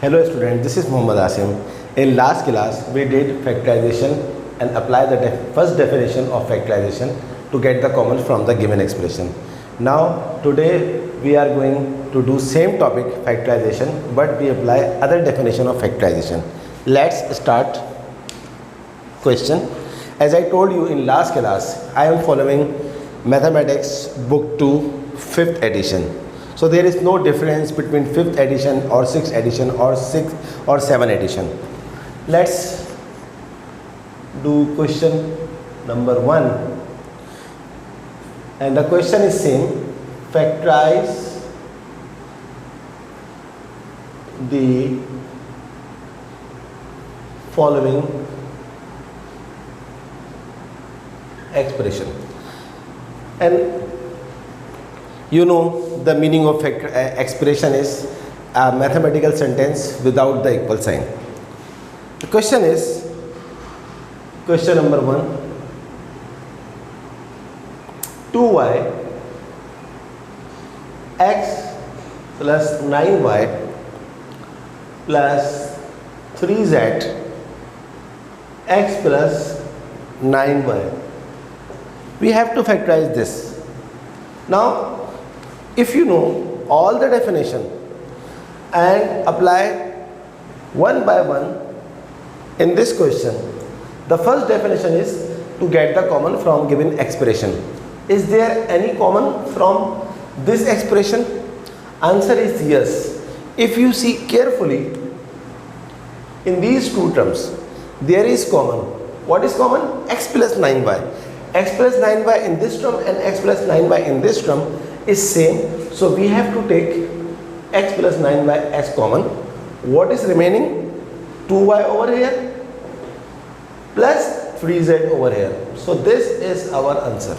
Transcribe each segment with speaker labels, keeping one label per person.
Speaker 1: Hello student, this is Muhammad Asim. In last class, we did factorization and apply the first definition of factorization to get the common from the given expression. Now, today we are going to do same topic factorization, but we apply other definition of factorization. Let's start question. As I told you in last class, I am following Mathematics Book 2 5th edition. So there is no difference between 5th edition or 6th edition or 6th or 7th edition. Let's do question number 1. And the question is same. Factorize the following expression. And you know the meaning of expression is a mathematical sentence without the equal sign. The question is, question number 1, 2y x plus 9y plus 3z x plus 9y. We have to factorize this. Now, if you know all the definition and apply one by one in this question, the first definition is to get the common from given expression. Is there any common from this expression? Answer is yes. If you see carefully, in these two terms, there is common. What is common? X plus 9y. X plus 9y in this term and x plus 9y in this term is same. So we have to take x plus 9y as common. What is remaining? 2y over here plus 3z over here. So this is our answer.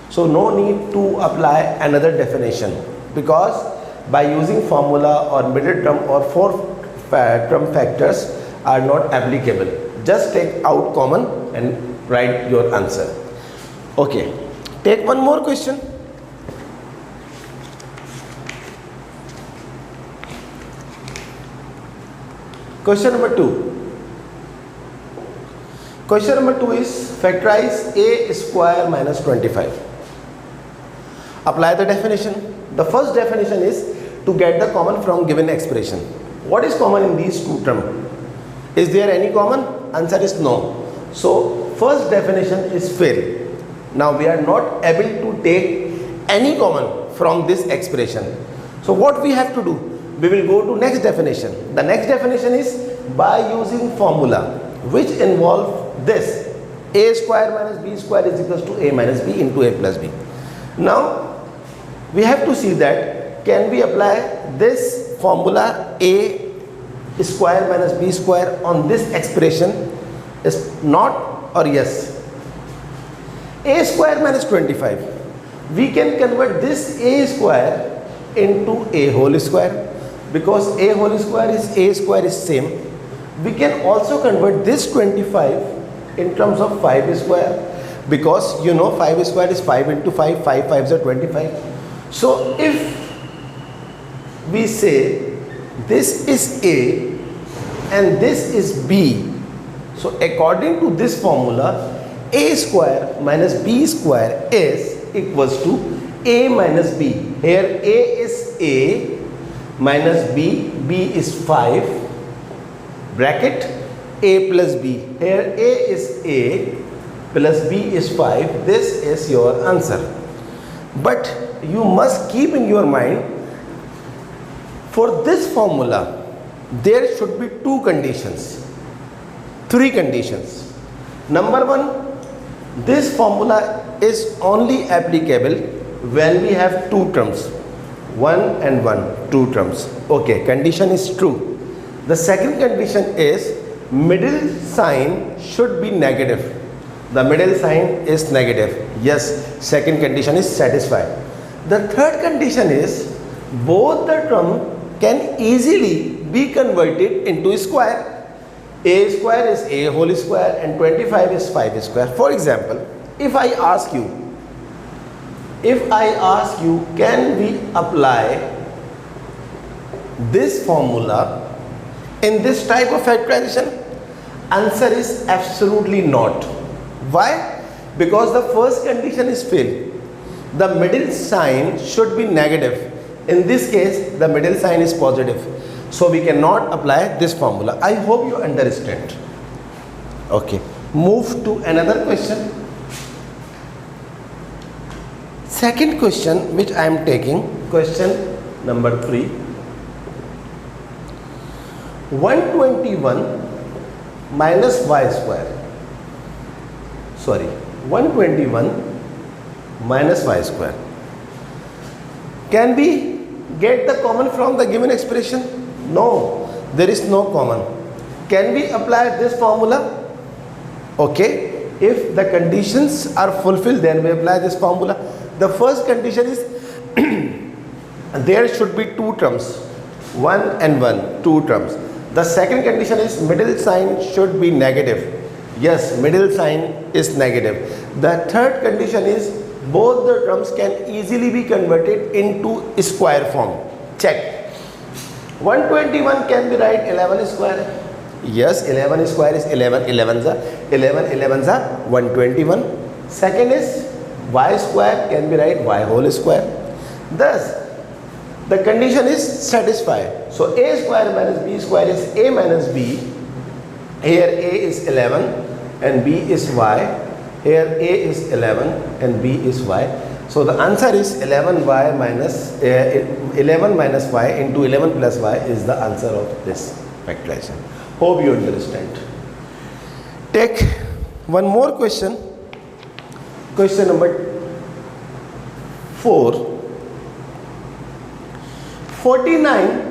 Speaker 1: So no need to apply another definition, because by using formula or middle term or fourth term factors are not applicable. Just take out common and write your answer. Okay, take one more question. Question number 2. Question number 2 is factorize a square minus 25. Apply the definition. The first definition is to get the common from given expression. What is common in these two terms? Is there any common? Answer is no. So first definition is fail. Now we are not able to take any common from this expression. So what we have to do? We will go to next definition. The next definition is by using formula which involve this: a square minus b square is equals to a minus b into a plus b. Now we have to see that can we apply this formula a square minus b square on this expression? Is not or yes? A square minus 25. We can convert this a square into a whole square, because a whole square is a square is same. We can also convert this 25 in terms of 5 square, because you know 5 square is 5 into 5, 5 5s are 25. So if we say this is a and this is b, so according to this formula, a square minus b square is equals to a minus b. Here a is a minus b, b is 5, bracket a plus b. Here a is a plus b is 5. This is your answer. But you must keep in your mind, for this formula there should be two conditions, three conditions. Number 1, this formula is only applicable when we have two terms, 1 and 1, two terms. Okay, condition is true. The second condition is middle sign should be negative. The middle sign is negative. Yes, second condition is satisfied. The third condition is both the term can easily be converted into square. A square is a whole square and 25 is 5 square. For example, if I ask you, can we apply this formula in this type of factorization? Answer is absolutely not. Why? Because the first condition is failed. The middle sign should be negative. In this case, the middle sign is positive. So we cannot apply this formula. I hope you understand. Okay. Move to another question. Second question which I am taking, question number 3. 121 minus y square. 121 minus y square. Can we get the common from the given expression? No, there is no common. Can we apply this formula? Okay, if the conditions are fulfilled, then we apply this formula. The first condition is there should be two terms, 1 and 1, two terms. The second condition is middle sign should be negative. Yes, middle sign is negative. The third condition is both the terms can easily be converted into square form. Check. 121 can be write 11 square. Yes, 11 square is 11 11s are 121. Second is y square can be write y whole square. Thus, the condition is satisfied. So a square minus b square is a minus b. Here a is 11 and b is y. Here a is 11 and b is y. So the answer is 11 minus y into 11 plus y is the answer of this factorization. Hope you understand. Take one more question. Question number 4. 49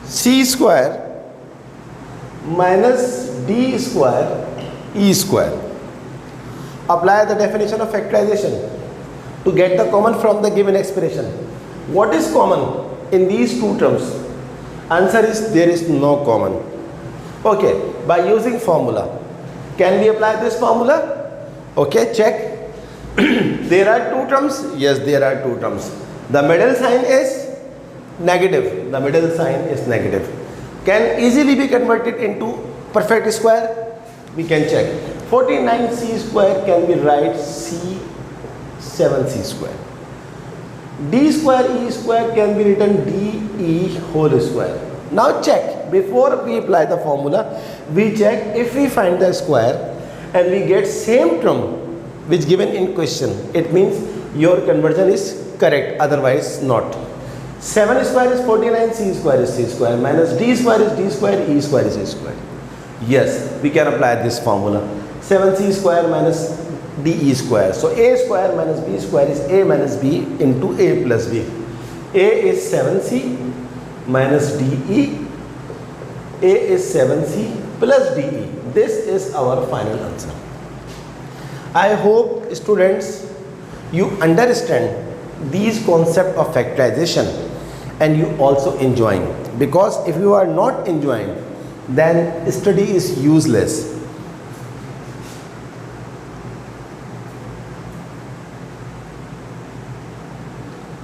Speaker 1: c square minus d square e square. Apply the definition of factorization to get the common from the given expression. What is common in these two terms? Answer is there is no common. Okay, by using formula. Can we apply this formula? Okay, check. There are two terms. Yes, there are two terms. The middle sign is negative. The middle sign is negative. Can easily be converted into perfect square. We can check. 49c square can be write c 7c square. D square e square can be written d e whole square. Now check. Before we apply the formula, we check if we find the square and we get same term which given in question. It means your conversion is correct, otherwise not. 7 square is 49, c square is c square, minus d square is d square, e square is e square. Yes, we can apply this formula. 7c square minus de square. So a square minus b square is a minus b into a plus b. A is 7c minus de. A is 7c plus de. This is our final answer. I hope students you understand these concept of factorization and you also enjoying, because if you are not enjoying then study is useless.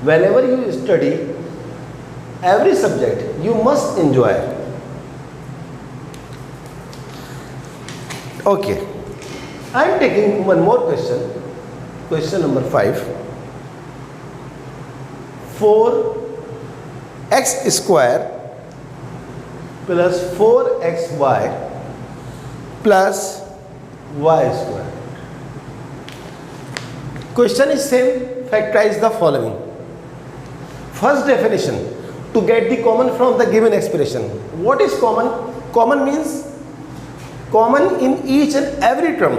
Speaker 1: Whenever you study every subject you must enjoy. Okay, I am taking one more question. Question number 5. 4x square plus 4xy plus y square. Question is same. Factorize the following. First definition, to get the common from the given expression. What is common? Common means common in each and every term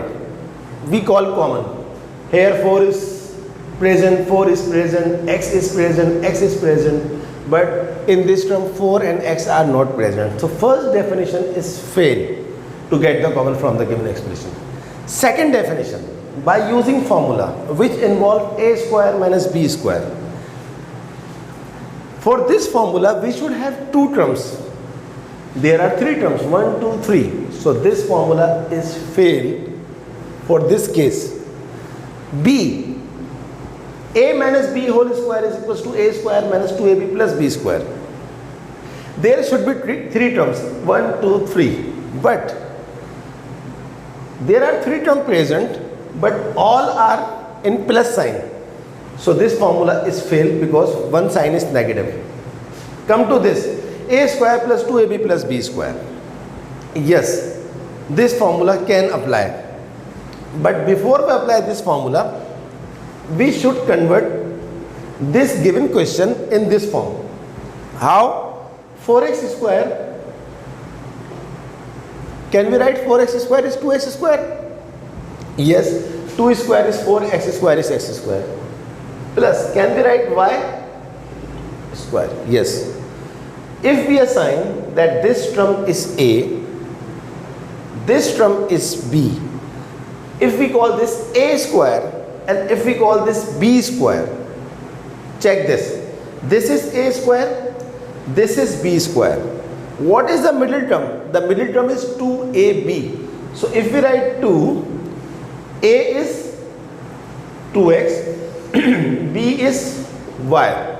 Speaker 1: we call common. Here 4 is present, 4 is present, x is present, x is present, but in this term 4 and x are not present. So first definition is fail to get the common from the given expression. Second definition, by using formula which involve a square minus b square. For this formula we should have two terms. There are three terms, 1, 2, 3. So this formula is failed for this case. B, a minus b whole square is equals to a square minus 2ab plus b square. There should be three terms, 1, 2, 3. But there are 3 terms present, but all are in plus sign. So this formula is failed because one sign is negative. Come to this, a square plus 2ab plus b square. Yes, this formula can apply. But before we apply this formula, we should convert this given question in this form. How? 4x square. Can we write 4x square is 2x square? Yes, 2 square is 4, x square is x square. Plus, can we write y square? Yes. If we assign that this term is a, this term is b, if we call this a square and if we call this b square, check this. This is a square, this is b square. What is the middle term? The middle term is 2ab. So if we write 2, a is 2x, b is y.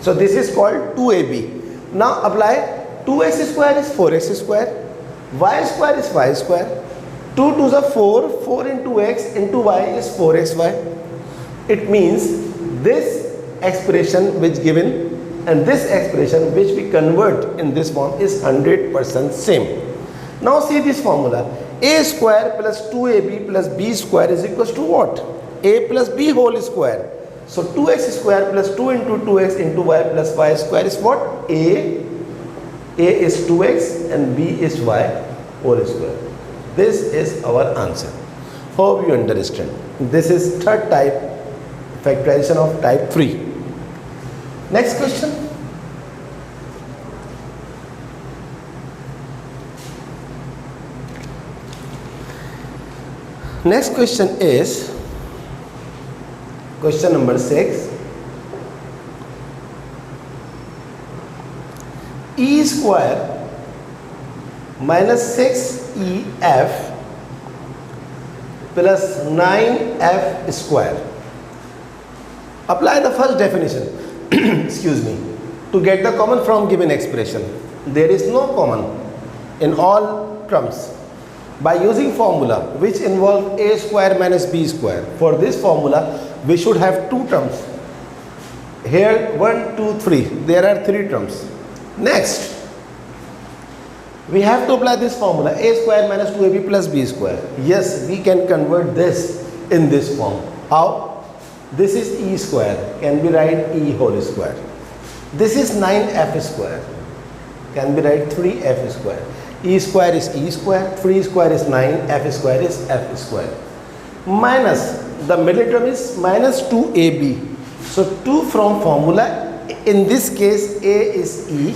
Speaker 1: So this is called 2ab. Now apply 2x square is 4x square, y square is y square. 2 2s are 4, 4 into x into y is 4xy. It means this expression which given and this expression which we convert in this form is 100% same. Now see this formula. A square plus 2ab plus b square is equals to what? A plus b whole square. So 2x square plus 2 into 2x into y plus y square is what? A is 2x and b is y whole square. This is our answer. Hope you understand. This is third type, factorization of type 3. Next question. Next question is question number 6. E square minus 6EF plus 9F square. Apply the first definition. Excuse me. To get the common from given expression. There is no common in all terms. By using formula which involve a square minus b square. For this formula, we should have 2 terms. Here 1, 2, 3. There are 3 terms. Next, we have to apply this formula a square minus 2ab plus b square. Yes, we can convert this in this form. How? This is e square. Can we write e whole square? This is 9f square. Can we write 3f square? E square is e square, 3 square is 9, f square is f square. Minus, the middle term is minus 2ab. So 2 from formula, in this case a is e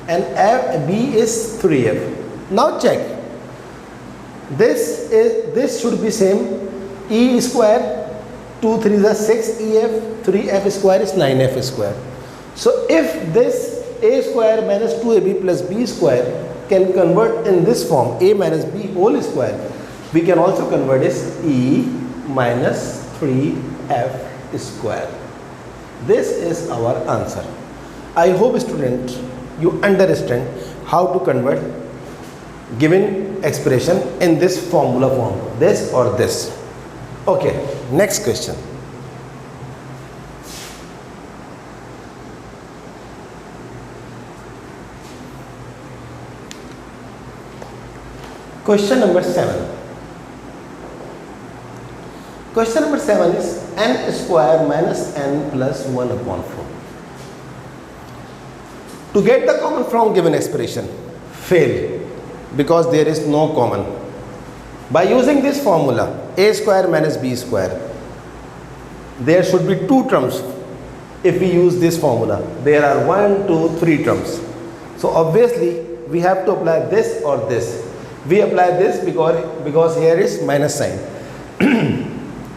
Speaker 1: and b is 3f. Now check. This should be same. E square, 2 3s are 6ef, 3f square is 9f square. So if this a square minus 2ab plus b square can convert in this form a minus b whole square, we can also convert as e minus 3f square. This is our answer. I hope student you understand how to convert given expression in this formula form, this or this. Okay, next question. Question number 7. Question number 7 is n square minus n plus 1 upon 4. To get the common from given expression, fail because there is no common. By using this formula a square minus b square, there should be 2 terms. If we use this formula, there are 1, 2, 3 terms. So obviously we have to apply this or this. We apply this because here is minus sign.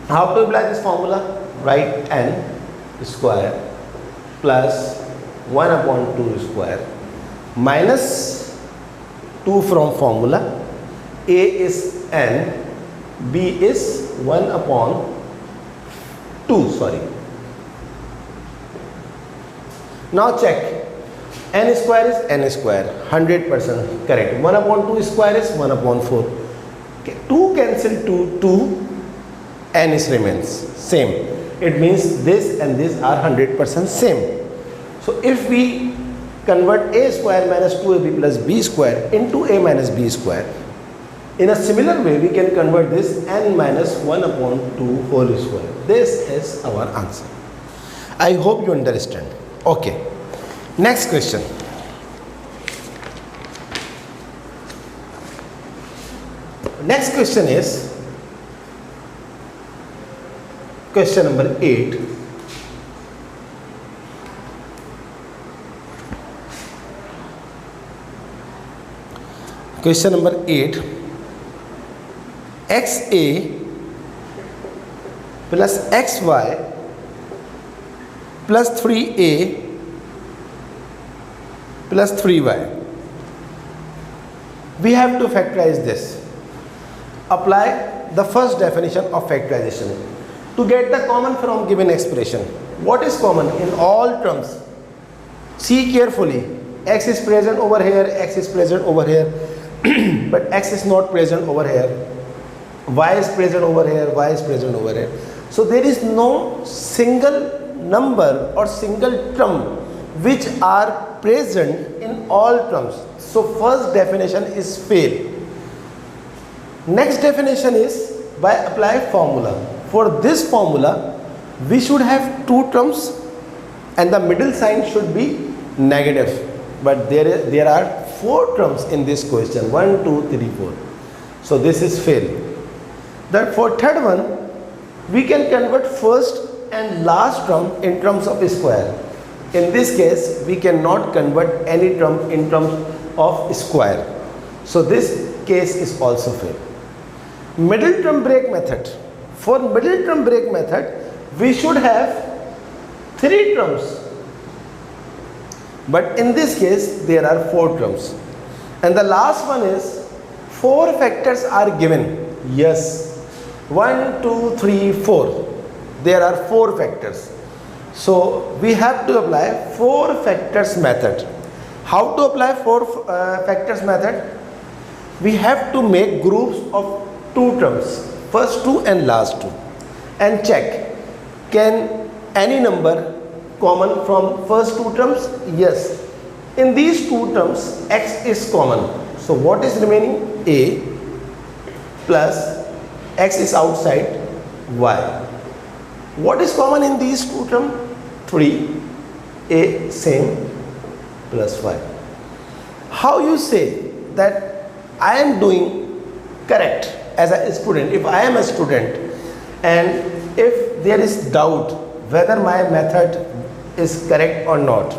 Speaker 1: How to apply this formula? Write n square plus 1 upon 2 square minus 2 from formula. A is n, b is 1 upon 2, sorry. Now check. n square is n square, 100% correct. 1 upon 2 square is 1 upon 4. Okay. 2 cancel 2, n is remains same. It means this and this are 100% same. So if we convert a square minus 2ab plus b square into a minus b square, in a similar way we can convert this n minus 1 upon 2 whole square. This is our answer. I hope you understand. Okay, next question. Next question is question number 8. Question number 8. XA plus XY plus 3A plus 3Y. We have to factorize this. Apply the first definition of factorization. To get the common from given expression, what is common in all terms? See carefully. X is present over here, X is present over here, but X is not present over here. Y is present over here, Y is present over here. So there is no single number or single term which are present in all terms. So first definition is fail. Next definition is by apply formula. For this formula, we should have two terms and the middle sign should be negative. But there are four terms in this question. 1, 2, 3, 4. So this is fail. That for third one, we can convert first and last term in terms of square. In this case, we cannot convert any term in terms of square. So this case is also fail. Middle term break method. For middle term break method, we should have three terms. But in this case, there are four terms. And the last one is four factors are given. Yes. 1, 2, 3, 4. There are four factors. So we have to apply four factors method. How to apply four factors method? We have to make groups of two terms, first two and last two, and check, can any number common from first two terms? Yes. In these two terms, X is common. So what is remaining? A plus X is outside, Y. What is common in these two terms? 3, A same plus Y. How you say that I am doing correct as a student? If I am a student and if there is doubt whether my method is correct or not,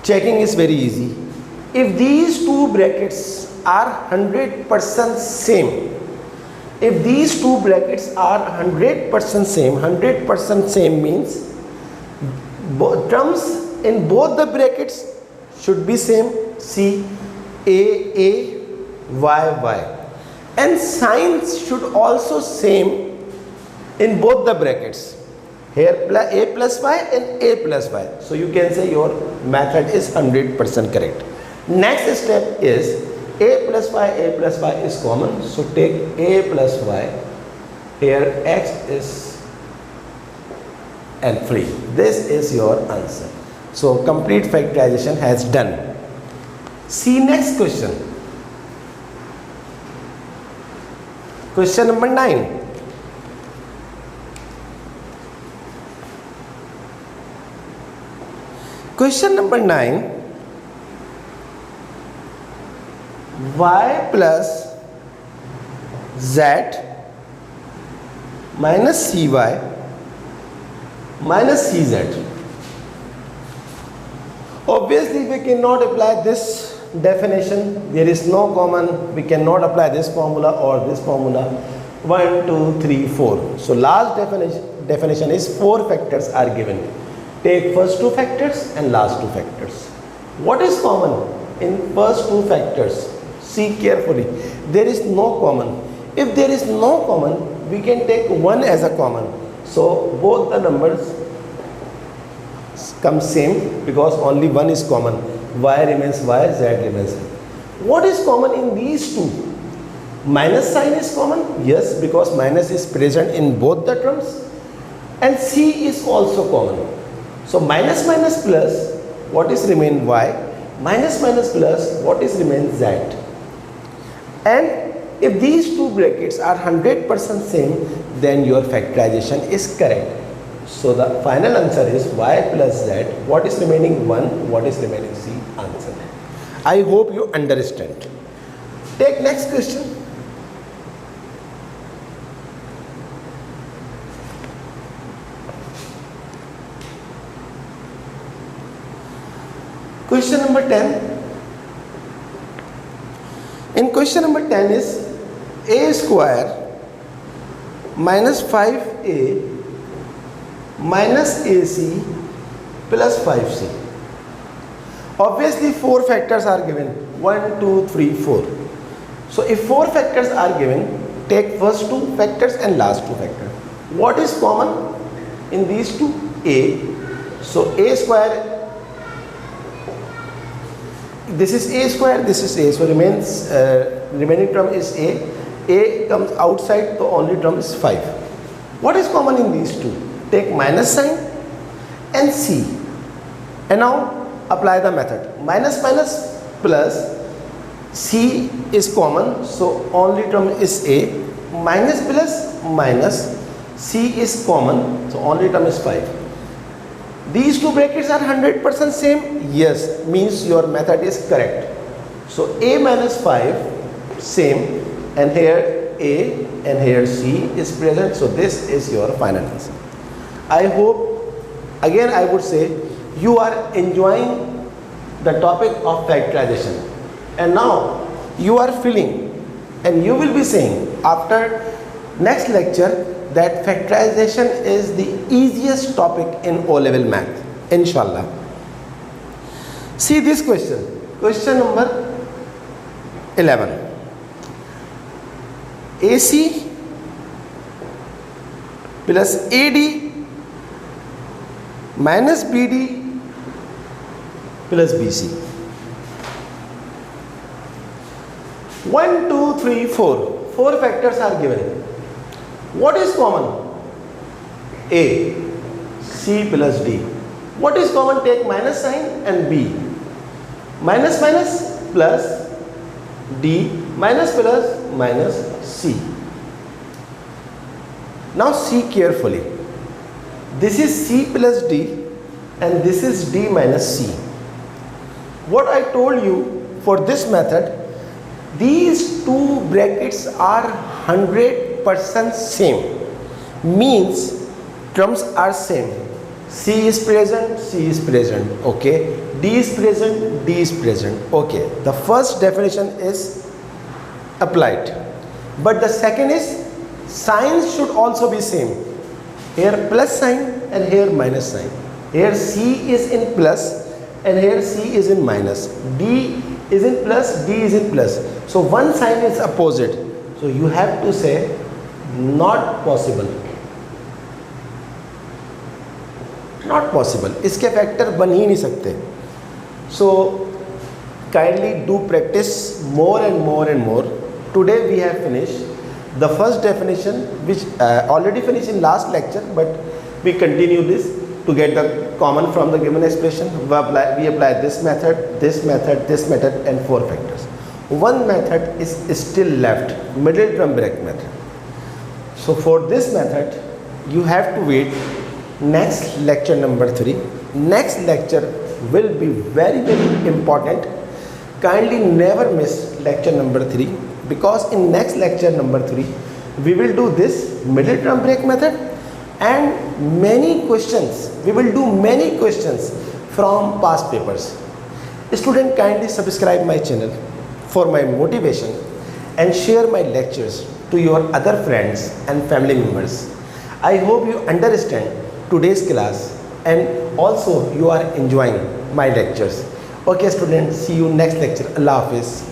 Speaker 1: checking is very easy. If these two brackets are 100% same, if these two brackets are 100% same, 100% same means both terms in both the brackets should be same. See, A, Y. And signs should also same in both the brackets. Here A plus Y and A plus Y. So you can say your method is 100% correct. Next step is A plus Y is common. So take A plus Y. Here X is and free. This is your answer. So complete factorization has done. See next question. Question number 9. Question number 9. Y plus Z minus CY minus CZ. Obviously we cannot apply this definition. There is no common. We cannot apply this formula or this formula. 1, 2, 3, 4. So last definition is four factors are given. Take first two factors and last two factors. What is common in first two factors? See carefully. There is no common. If there is no common, we can take one as a common. So both the numbers comes same because only one is common. Y remains Y, Z remains Z. What is common in these two? Minus sign is common, yes, because minus is present in both the terms, and C is also common. So minus minus plus, what is remain Y, minus minus plus, what is remain Z. And if these two brackets are 100% same, then your factorization is correct. So the final answer is Y plus Z. What is remaining 1, what is remaining C, answer. I hope you understand. Take next question. Question number 10. In question number 10 is a square minus 5a minus ac plus 5c. Obviously 4 factors are given, 1, 2, 3, 4. So if 4 factors are given, take first 2 factors and last 2 factors. What is common in these two? A. So a square, this is a square, this is a, so remaining term is a comes outside, the only term is 5. What is common in these two? Take minus sign and c, and now apply the method. Minus minus plus, c is common, so only term is a, minus plus minus, c is common, so only term is 5. These two brackets are 100% same, yes, means your method is correct. So a minus 5 same, and here a and here c is present, so this is your final answer. I hope, again I would say, you are enjoying the topic of factorization, and now you are feeling and you will be saying after next lecture that factorization is the easiest topic in O-level math, inshallah. See this question number 11. AC plus AD minus BD plus BC. 1, 2, 3, 4. 4 factors are given. What is common? A, C plus D. What is common? Take minus sign and B. Minus minus plus D, minus plus minus C. Now see carefully. This is C plus D and this is D minus C. What I told you for this method, these two brackets are 100% same, means terms are same. C is present, okay. D is present, okay. The first definition is applied, but the second is signs should also be same. Here plus sign and here minus sign. Here C is in plus and here C is in minus. D is in plus, D is in plus. So one sign is opposite. So you have to say not possible. Not possible. इसके factor बन ही नहीं सकते. So kindly do practice more and more and more. Today we have finished the first definition, which already finished in last lecture, but we continue this to get the common from the given expression. We apply this method, and 4 factors. One method is still left, middle term break method. So for this method, you have to wait next lecture number 3. Next lecture will be very, very important. Kindly never miss lecture number 3, because in next lecture number 3, we will do this middle term break method and many questions. We will do many questions from past papers. Student, kindly subscribe my channel for my motivation and share my lectures to your other friends and family members. I hope you understand today's class and also you are enjoying my lectures. Okay students, see you next lecture. Allah Hafiz.